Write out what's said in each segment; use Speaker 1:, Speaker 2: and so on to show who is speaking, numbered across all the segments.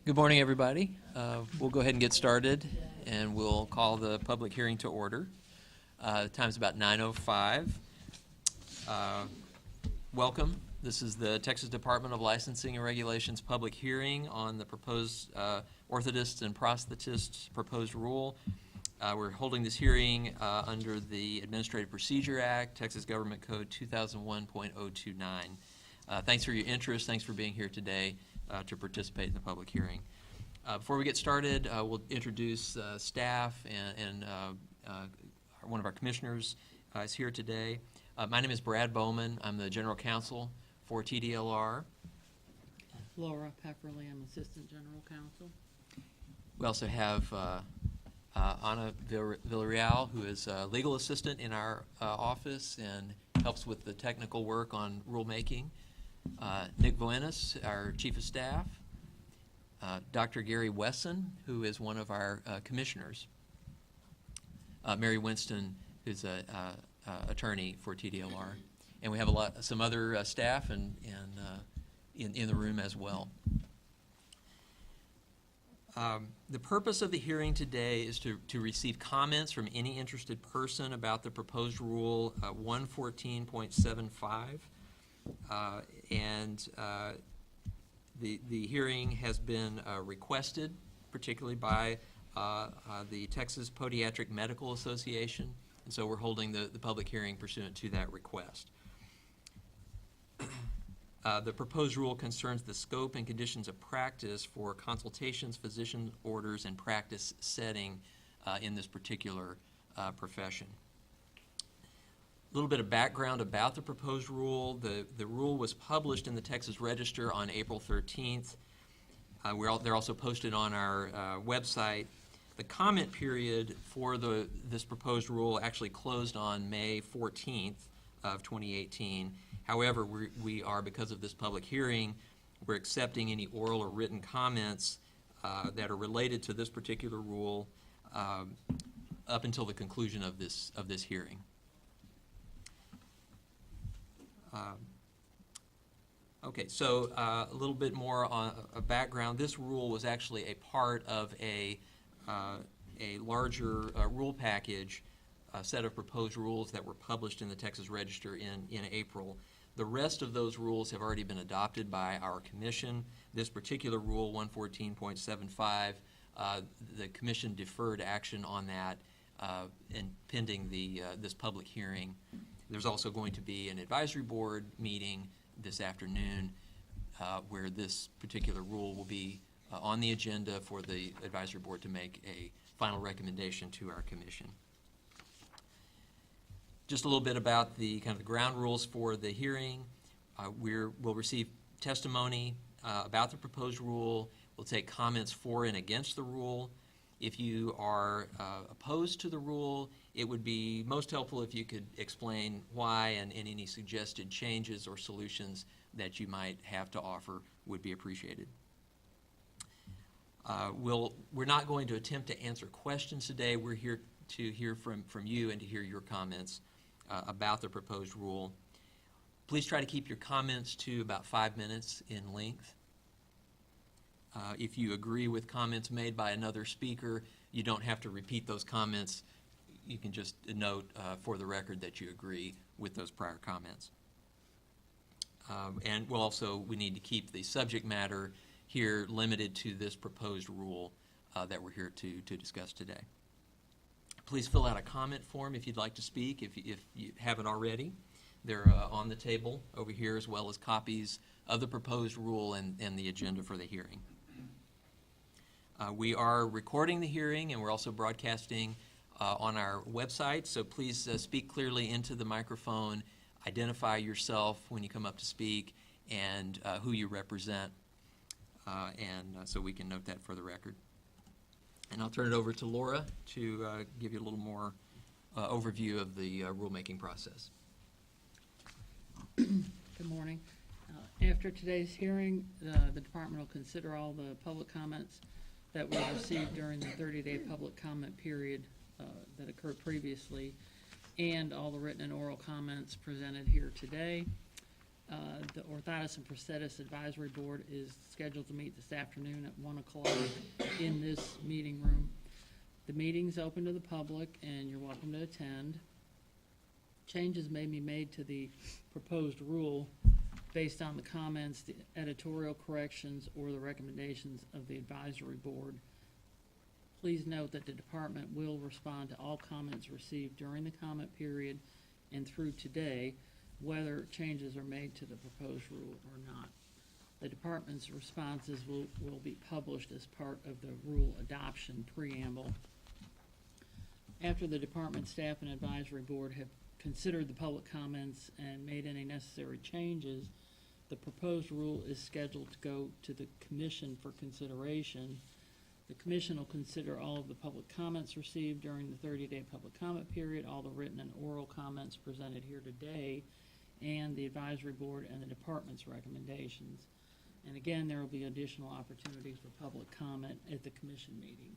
Speaker 1: Good morning, everybody. We'll go ahead and get started, and we'll call the public hearing to order. The time's about 9:05. Welcome. This is the Texas Department of Licensing and Regulations public hearing on the proposed Orthotists and Prosthetists proposed rule. We're holding this hearing under the Administrative Procedure Act, Texas Government Code 2001.029. Thanks for your interest. Thanks for being here today to participate in the public hearing. Before we get started, we'll introduce staff and one of our commissioners is here today. My name is Brad Bowman. I'm the General Counsel for TDLR.
Speaker 2: Laura Pepperly, I'm Assistant General Counsel.
Speaker 1: We also have Ana Villarreal, who is a legal assistant in our office and helps with the technical work on rulemaking. Nick Voenis, our Chief of Staff. Dr. Gary Wesson, who is one of our commissioners. Mary Winston, who's an attorney for TDLR. And we have some other staff in the room as well. The purpose of the hearing today is to receive comments from any interested person about the proposed rule 114.75. The hearing has been requested, particularly by the Texas Podiatric Medical Association, and so we're holding the public hearing pursuant to that request. The proposed rule concerns the scope and conditions of practice for consultations, physician orders, and practice setting in this particular profession. A little bit of background about the proposed rule. The rule was published in the Texas Register on April 13th. They're also posted on our website. The comment period for this proposed rule actually closed on May 14th of 2018. However, we are, because of this public hearing, we're accepting any oral or written comments that are related to this particular rule up until the conclusion of this hearing. Okay, so a little bit more on a background. This rule was actually a part of a larger rule package, a set of proposed rules that were published in the Texas Register in April. The rest of those rules have already been adopted by our commission. This particular rule, 114.75, the commission deferred action on that and pending this public hearing. There's also going to be an advisory board meeting this afternoon where this particular rule will be on the agenda for the advisory board to make a final recommendation to our commission. Just a little bit about the kind of the ground rules for the hearing. We'll receive testimony about the proposed rule. We'll take comments for and against the rule. If you are opposed to the rule, it would be most helpful if you could explain why and any suggested changes or solutions that you might have to offer would be appreciated. We're not going to attempt to answer questions today. We're here to hear from you and to hear your comments about the proposed rule. Please try to keep your comments to about 5 minutes in length. If you agree with comments made by another speaker, you don't have to repeat those comments. You can just note for the record that you agree with those prior comments. And we need to keep the subject matter here limited to this proposed rule that we're here to discuss today. Please fill out a comment form if you'd like to speak, if you haven't already. They're on the table over here, as well as copies of the proposed rule and the agenda for the hearing. We are recording the hearing, and we're also broadcasting on our website, so please speak clearly into the microphone, identify yourself when you come up to speak, and who you represent, so we can note that for the record. And I'll turn it over to Laura to give you a little more overview of the rulemaking process.
Speaker 2: Good morning. After today's hearing, the department will consider all the public comments that were received during the 30-day public comment period that occurred previously, and all the written and oral comments presented here today. The Orthotists and Prosthetists Advisory Board is scheduled to meet this afternoon at 1 o'clock in this meeting room. The meeting's open to the public, and you're welcome to attend. Changes may be made to the proposed rule based on the comments, the editorial corrections, or the recommendations of the advisory board. Please note that the department will respond to all comments received during the comment period and through today, whether changes are made to the proposed rule or not. The department's responses will be published as part of the rule adoption preamble. After the department staff and advisory board have considered the public comments and made any necessary changes, the proposed rule is scheduled to go to the commission for consideration. The commission will consider all of the public comments received during the 30-day public comment period, all the written and oral comments presented here today, and the advisory board and the department's recommendations. And again, there will be additional opportunities for public comment at the commission meeting.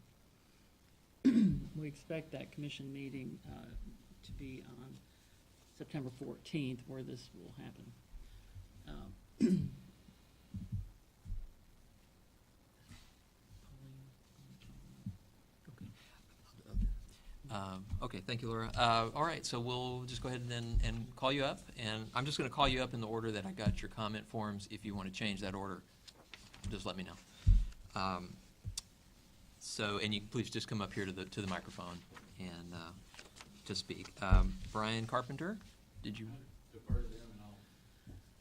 Speaker 2: We expect that commission meeting to be on September 14th, where this will happen.
Speaker 1: Okay, thank you, Laura. All right, so we'll just go ahead and call you up, and I'm just going to call you up in the order that I got your comment forms. If you want to change that order, just let me know. And you please just come up here to the microphone and to speak. Brian Carpenter, did you?
Speaker 3: Defer to them and I'll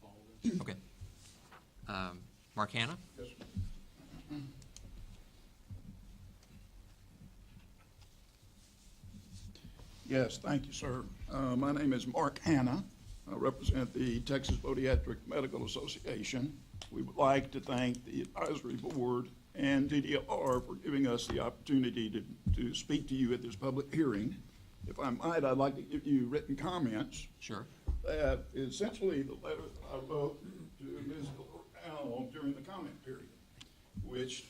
Speaker 3: follow them.
Speaker 1: Okay. Mark Hanna?
Speaker 3: Yes, sir.
Speaker 4: Yes, thank you, sir. My name is Mark Hanna. I represent the Texas Podiatric Medical Association. We would like to thank the advisory board and DDR for giving us the opportunity to speak to you at this public hearing. If I might, I'd like to give you written comments.
Speaker 1: Sure.
Speaker 4: That is essentially the letter that I wrote to Ms. Al during the comment period, which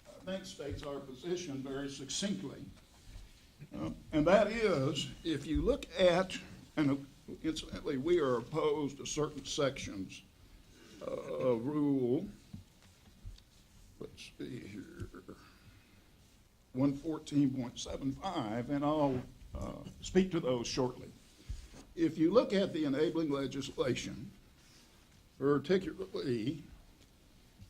Speaker 4: I think states our position very succinctly. And that is, if you look at, and incidentally, we are opposed to certain sections of Rule, let's see here, 114.75, and I'll speak to those shortly. If you look at the enabling legislation, particularly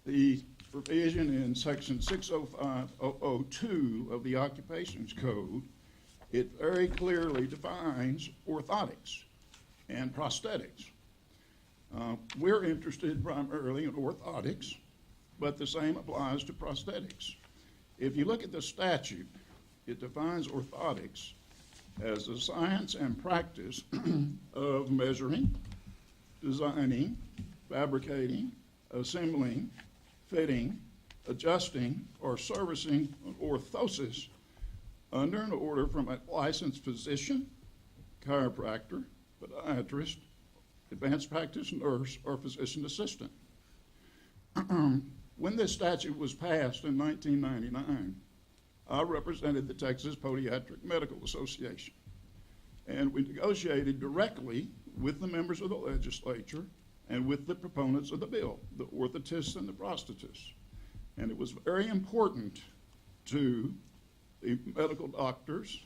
Speaker 4: the provision in section 605.002 of the Occupations Code, it very clearly defines orthotics and prosthetics. We're interested primarily in orthotics, but the same applies to prosthetics. If you look at the statute, it defines orthotics as the science and practice of measuring, designing, fabricating, assembling, fitting, adjusting, or servicing an orthosis under an order from a licensed physician, chiropractor, podiatrist, advanced practice nurse, or physician assistant. When this statute was passed in 1999, I represented the Texas Podiatric Medical Association, and we negotiated directly with the members of the legislature and with the proponents of the bill, the orthotists and the prosthetists. And it was very important to the medical doctors,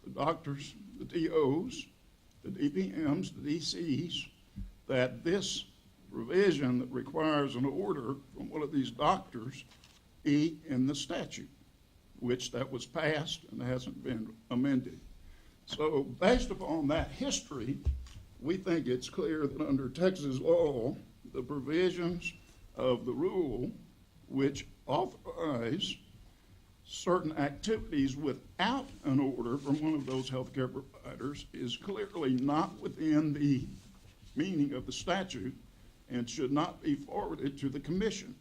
Speaker 4: the DOs, the DPMs, the DCs, that this provision that requires an order from one of these doctors be in the statute, which that was passed and hasn't been amended. So based upon that history, we think it's clear that under Texas law, the provisions of the rule which authorize certain activities without an order from one of those healthcare providers is clearly not within the meaning of the statute and should not be forwarded to the commission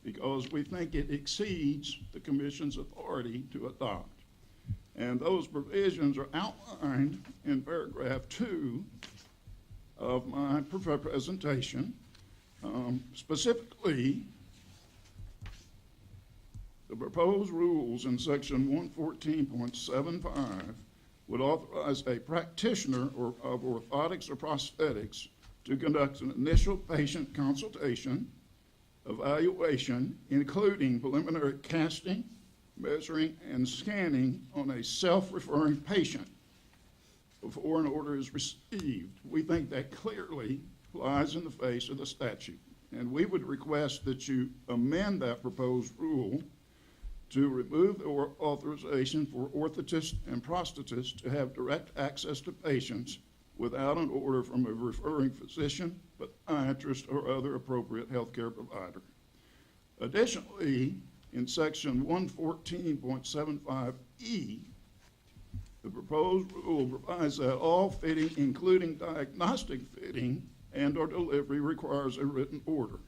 Speaker 4: because we think it exceeds the commission's authority to adopt. And those provisions are outlined in paragraph 2 of my presentation. Specifically, the proposed rules in section 114.75 would authorize a practitioner of orthotics or prosthetics to conduct an initial patient consultation, evaluation, including preliminary casting, measuring, and scanning on a self-referring patient before an order is received. We think that clearly flies in the face of the statute, and we would request that you amend that proposed rule to remove the authorization for orthotists and prosthetists to have direct access to patients without an order from a referring physician, podiatrist, or other appropriate healthcare provider. Additionally, in section 114.75E, the proposed rule provides that all fitting, including diagnostic fitting and/or delivery, requires a written order.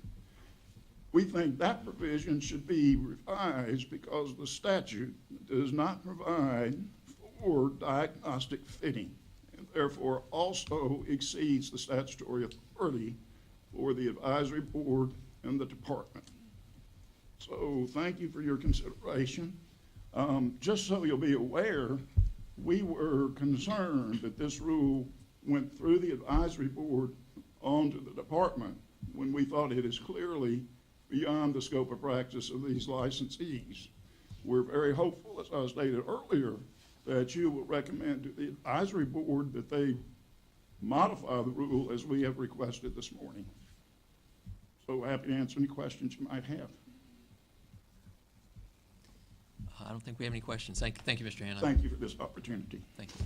Speaker 4: We think that provision should be revised because the statute does not provide for diagnostic fitting, and therefore also exceeds the statutory authority for the advisory board and the department. So thank you for your consideration. Just so you'll be aware, we were concerned that this rule went through the advisory board onto the department when we thought it is clearly beyond the scope of practice of these licensees. We're very hopeful, as I stated earlier, that you will recommend to the advisory board that they modify the rule as we have requested this morning. So happy to answer any questions you might have.
Speaker 1: I don't think we have any questions. Thank you, Mr. Hanna.
Speaker 4: Thank you for this opportunity.
Speaker 1: Thank you.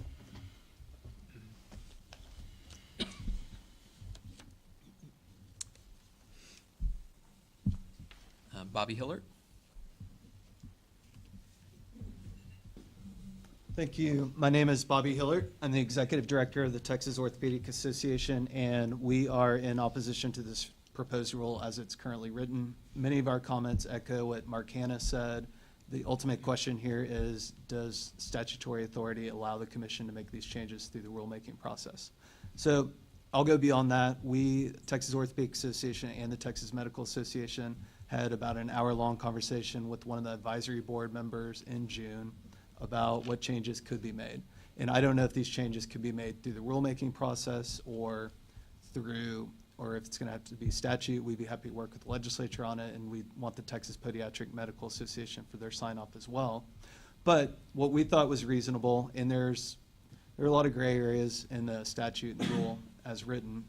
Speaker 1: Bobby Hillert.
Speaker 5: Thank you. My name is Bobby Hillert. I'm the Executive Director of the Texas Orthopedic Association, and we are in opposition to this proposed rule as it's currently written. Many of our comments echo what Mark Hanna said. The ultimate question here is, does statutory authority allow the commission to make these changes through the rulemaking process? So I'll go beyond that. We, Texas Orthopedic Association and the Texas Medical Association, had about an hour-long conversation with one of the advisory board members in June about what changes could be made. And I don't know if these changes could be made through the rulemaking process or if it's gonna have to be statute. We'd be happy to work with the legislature on it, and we want the Texas Podiatric Medical Association for their sign-off as well. But what we thought was reasonable, and there are a lot of gray areas in the statute and rule as written.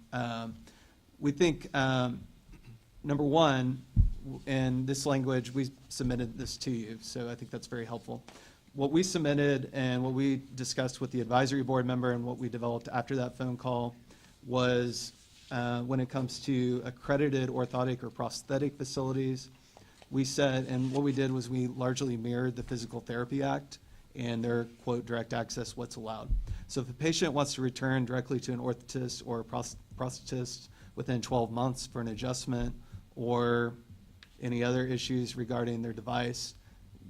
Speaker 5: We think, number one, in this language, we submitted this to you, so I think that's very helpful. What we submitted and what we discussed with the advisory board member and what we developed after that phone call was when it comes to accredited orthotic or prosthetic facilities, we said, and what we did was we largely mirrored the Physical Therapy Act and their, quote, direct access, what's allowed. So if a patient wants to return directly to an orthotist or a prosthetist within 12 months for an adjustment or any other issues regarding their device,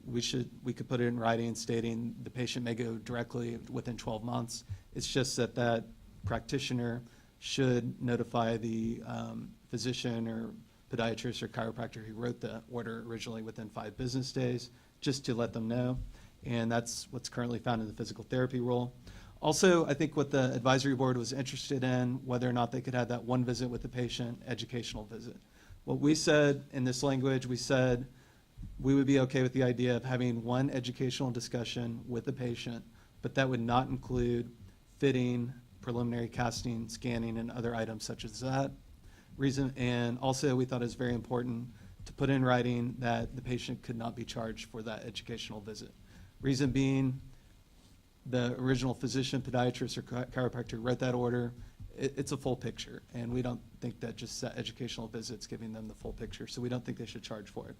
Speaker 5: we could put it in writing stating the patient may go directly within 12 months. It's just that that practitioner should notify the physician or podiatrist or chiropractor who wrote the order originally within 5 business days, just to let them know. And that's what's currently found in the physical therapy rule. Also, I think what the advisory board was interested in, whether or not they could have that one visit with the patient, educational visit. What we said in this language, we said we would be okay with the idea of having one educational discussion with the patient, but that would not include fitting, preliminary casting, scanning, and other items such as that. And also we thought it was very important to put in writing that the patient could not be charged for that educational visit. Reason being, the original physician, podiatrist, or chiropractor who wrote that order, it's a full picture, and we don't think that just that educational visit's giving them the full picture, so we don't think they should charge for it.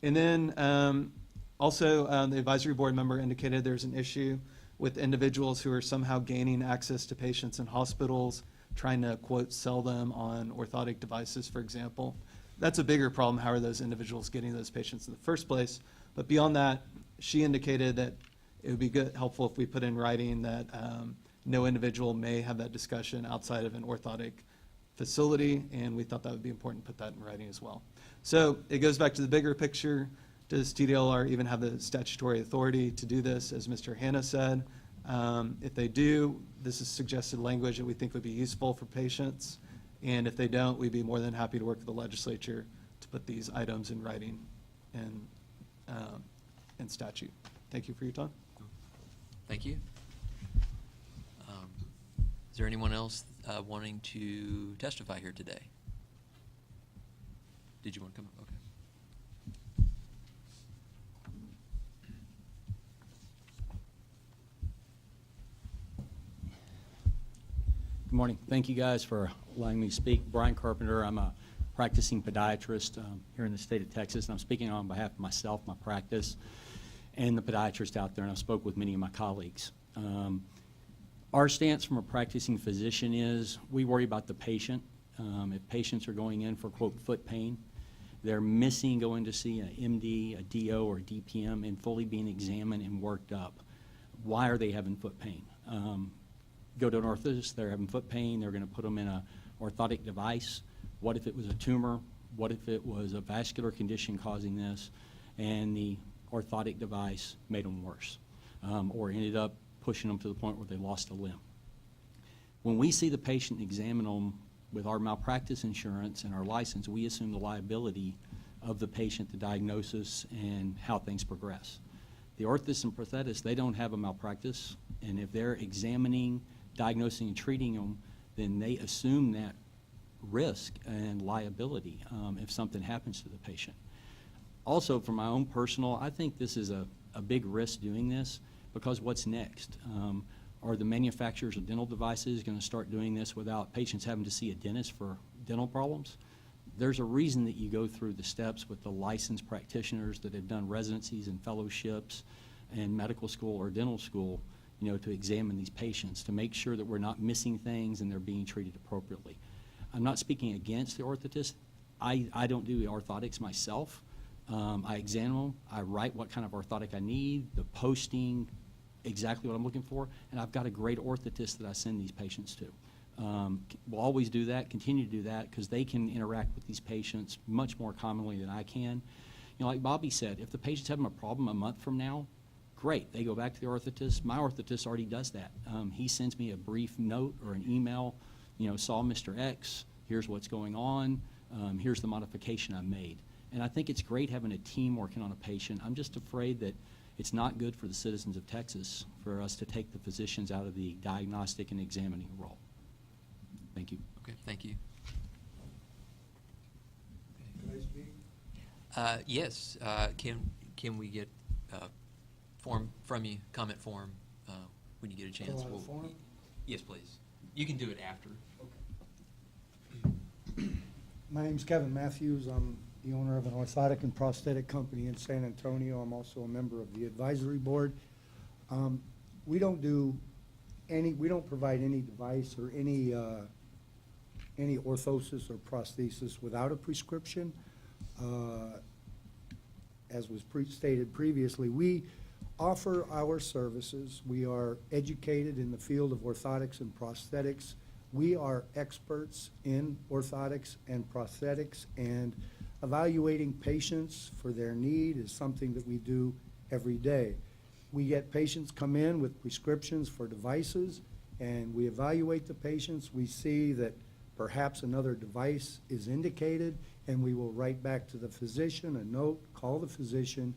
Speaker 5: And then also the advisory board member indicated there's an issue with individuals who are somehow gaining access to patients in hospitals, trying to, quote, sell them on orthotic devices, for example. That's a bigger problem. How are those individuals getting those patients in the first place? But beyond that, she indicated that it would be helpful if we put in writing that no individual may have that discussion outside of an orthotic facility, and we thought that would be important to put that in writing as well. So it goes back to the bigger picture. Does TDLR even have the statutory authority to do this, as Mr. Hanna said? If they do, this is suggested language that we think would be useful for patients, And if they don't, we'd be more than happy to work with the legislature to put these items in writing and statute. Thank you for your time.
Speaker 1: Thank you. Is there anyone else wanting to testify here today? Did you want to come up? Okay.
Speaker 6: Good morning. Thank you guys for allowing me to speak. Brian Carpenter. I'm a practicing podiatrist here in the state of Texas, and I'm speaking on behalf of myself, my practice, and the podiatrists out there, and I've spoke with many of my colleagues. Our stance from a practicing physician is we worry about the patient. If patients are going in for, quote, foot pain, they're missing going to see an MD, a DO, or a DPM and fully being examined and worked up. Why are they having foot pain? Go to an orthotist, they're having foot pain, they're going to put them in an orthotic device. What if it was a tumor? What if it was a vascular condition causing this, and the orthotic device made them worse, or ended up pushing them to the point where they lost a limb? When we see the patient and examine them with our malpractice insurance and our license, we assume the liability of the patient, the diagnosis, and how things progress. The orthotists and prosthetists, they don't have a malpractice, and if they're examining, diagnosing, and treating them, then they assume that risk and liability if something happens to the patient. Also, for my own personal, I think this is a big risk doing this, because what's next? Are the manufacturers of dental devices going to start doing this without patients having to see a dentist for dental problems? There's a reason that you go through the steps with the licensed practitioners that have done residencies and fellowships and medical school or dental school, you know, to examine these patients, to make sure that we're not missing things and they're being treated appropriately. I'm not speaking against the orthotist. I don't do orthotics myself. I examine them. I write what kind of orthotic I need, the posting, exactly what I'm looking for, and I've got a great orthotist that I send these patients to. We'll always do that, continue to do that, because they can interact with these patients much more commonly than I can. You know, like Bobby said, if the patient's having a problem a month from now, great, they go back to the orthotist. My orthotist already does that. He sends me a brief note or an email, you know, saw Mr. X, here's what's going on, here's the modification I made. And I think it's great having a team working on a patient. I'm just afraid that it's not good for the citizens of Texas for us to take the physicians out of the diagnostic and examining role. Thank you.
Speaker 1: Okay, thank you.
Speaker 7: Can I speak?
Speaker 1: Yes, can we get form from you, comment form, when you get a chance?
Speaker 7: Fill out a form?
Speaker 1: Yes, please. You can do it after.
Speaker 7: My name's Kevin Matthews. I'm the owner of an orthotic and prosthetic company in San Antonio. I'm also a member of the advisory board. We don't provide any device or any orthosis or prosthesis without a prescription. As was stated previously, we offer our services. We are educated in the field of orthotics and prosthetics. We are experts in orthotics and prosthetics, and evaluating patients for their need is something that we do every day. We get patients come in with prescriptions for devices, and we evaluate the patients. We see that perhaps another device is indicated, and we will write back to the physician a note, call the physician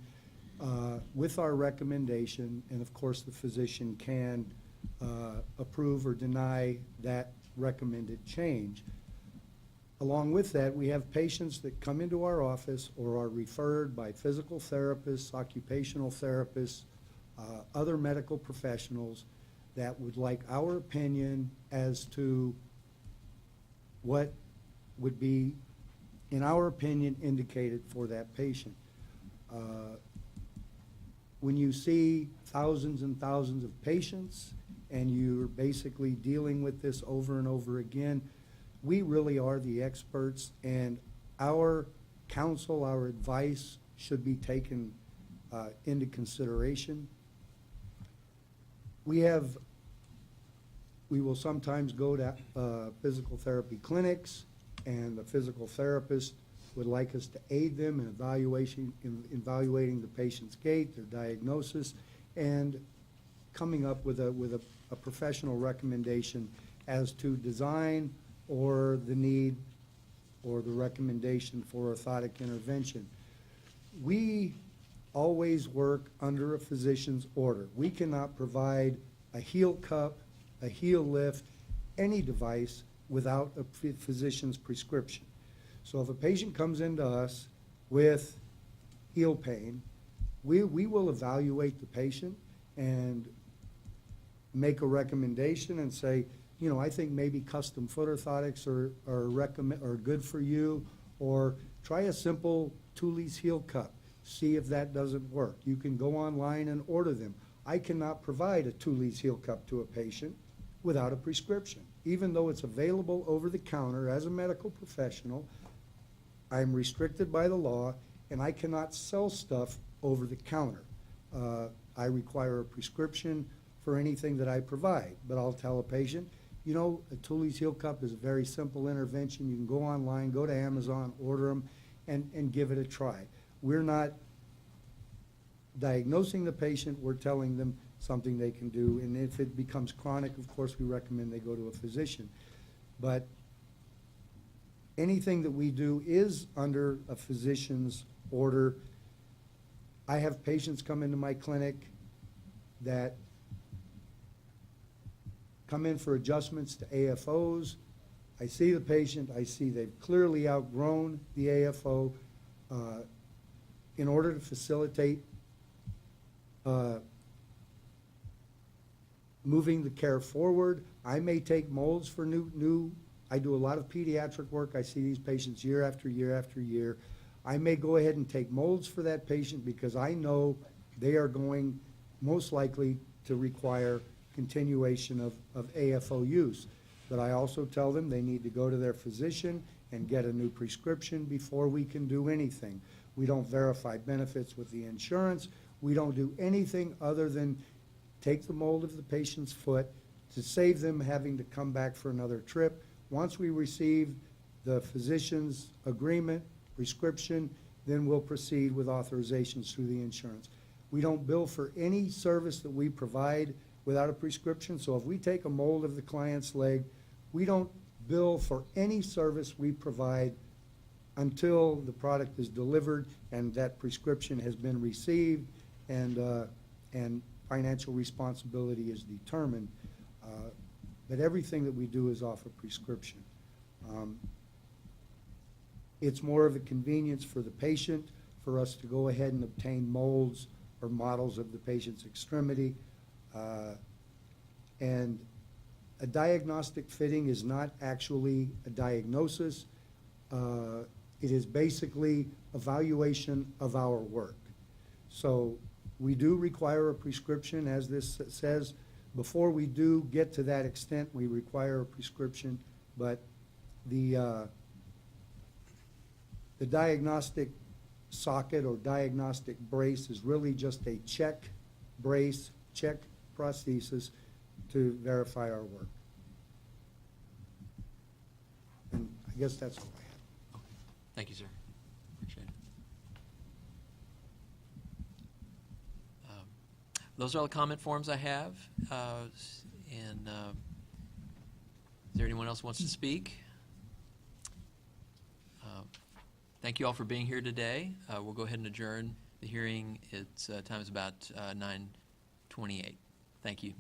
Speaker 7: with our recommendation, and of course the physician can approve or deny that recommended change. Along with that, we have patients that come into our office or are referred by physical therapists, occupational therapists, other medical professionals that would like our opinion as to what would be, in our opinion, indicated for that patient. When you see thousands and thousands of patients and you're basically dealing with this over and over again, we really are the experts, and our counsel, our advice should be taken into consideration. We will sometimes go to physical therapy clinics, and the physical therapist would like us to aid them in evaluating the patient's gait, their diagnosis, and coming up with a professional recommendation as to design or the need or the recommendation for orthotic intervention. We always work under a physician's order. We cannot provide a heel cup, a heel lift, any device without a physician's prescription. So if a patient comes into us with heel pain, we will evaluate the patient and make a recommendation and say, I think maybe custom foot orthotics are good for you, or try a simple Thuley's heel cup. See if that doesn't work. You can go online and order them. I cannot provide a Thuley's heel cup to a patient without a prescription. Even though it's available over the counter as a medical professional, I'm restricted by the law, and I cannot sell stuff over the counter. I require a prescription for anything that I provide, but I'll tell a patient, a Thuley's heel cup is a very simple intervention. You can go online, go to Amazon, order them, and give it a try. We're not diagnosing the patient, we're telling them something they can do, and if it becomes chronic, of course, we recommend they go to a physician. But anything that we do is under a physician's order. I have patients come into my clinic that come in for adjustments to AFOs. I see the patient, I see they've clearly outgrown the AFO. In order to facilitate moving the care forward, I may take molds for I do a lot of pediatric work. I see these patients year after year after year. I may go ahead and take molds for that patient because I know they are going most likely to require continuation of AFO use. But I also tell them they need to go to their physician and get a new prescription before we can do anything. We don't verify benefits with the insurance. We don't do anything other than take the mold of the patient's foot to save them having to come back for another trip. Once we receive the physician's agreement, prescription, then we'll proceed with authorizations through the insurance. We don't bill for any service that we provide without a prescription. So if we take a mold of the client's leg, we don't bill for any service we provide until the product is delivered and that prescription has been received and financial responsibility is determined. But everything that we do is off a prescription. It's more of a convenience for the patient for us to go ahead and obtain molds or models of the patient's extremity. And a diagnostic fitting is not actually a diagnosis. It is basically evaluation of our work. So we do require a prescription, as this says. Before we do get to that extent, we require a prescription, but the diagnostic socket or diagnostic brace is really just a check brace, check prosthesis to verify our work. And I guess that's all I have.
Speaker 1: Thank you, sir. Appreciate it. Those are all the comment forms I have. Is there anyone else who wants to speak? Thank you all for being here today. We'll go ahead and adjourn the hearing. Its time is about 9:28. Thank you.